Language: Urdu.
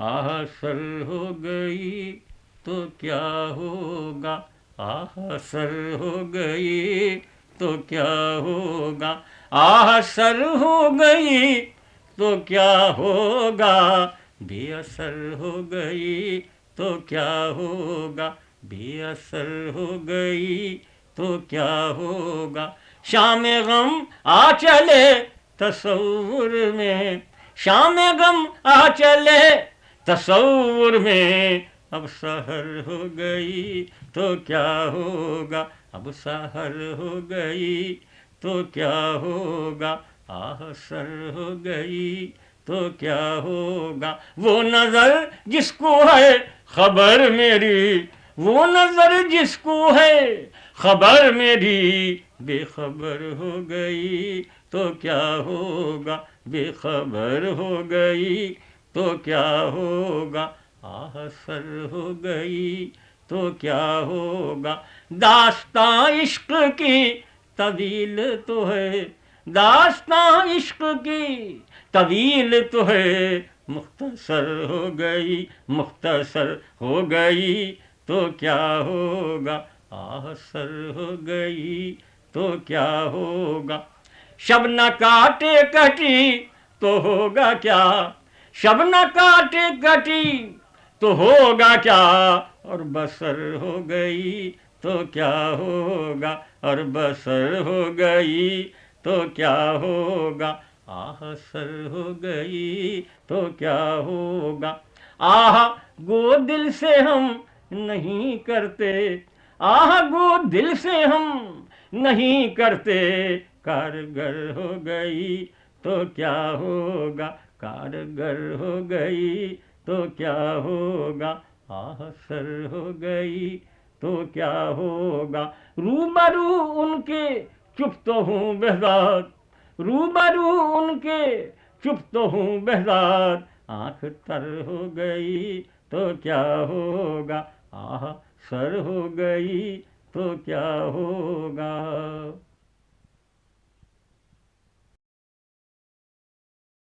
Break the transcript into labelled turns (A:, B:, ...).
A: آہ سر ہو گئی تو کیا ہوگا، آہ سر ہو گئی تو کیا ہوگا، آہ سر ہو گئی تو کیا ہوگا، بے اثر ہو گئی تو کیا ہوگا، بے اثر ہو گئی تو کیا ہوگا، شام غم آ چلے تصور میں، شام غم آ چلے تصور میں، اب سحر ہو گئی تو کیا ہوگا، اب سحر ہو گئی تو کیا ہوگا، آہ سر ہو گئی تو کیا ہوگا، وہ نظر جس کو ہے خبر میری، وہ نظر جس کو ہے خبر میری، بے خبر ہو گئی تو کیا ہوگا، بے خبر ہو گئی تو کیا ہوگا، آہ سر ہو گئی تو کیا ہوگا، داستان عشق کی طویل تو ہے، داستان عشق کی طویل تو ہے، مختصر ہو گئی، مختصر ہو گئی تو کیا ہوگا، آہ سر ہو گئی تو کیا ہوگا، شب نہ کاٹے کٹی تو ہوگا کیا، شب نہ کاٹے کٹی تو ہوگا کیا، اور بسر ہو گئی تو کیا ہوگا، اور بسر ہو گئی تو کیا ہوگا، آہ سر ہو گئی تو کیا ہوگا، آہ گو دل سے ہم نہیں کرتے، آہ گو دل سے ہم نہیں کرتے، کارگر ہو گئی تو کیا ہوگا، کارگر ہو گئی تو کیا ہوگا، آہ سر ہو گئی تو کیا ہوگا، روبرو ان کے چپ تو ہوں بہزاد، روبرو ان کے چپ تو ہوں بہزاد، آنکھ تر ہو گئی تو کیا ہوگا، آہ سر ہو گئی تو کیا ہوگا۔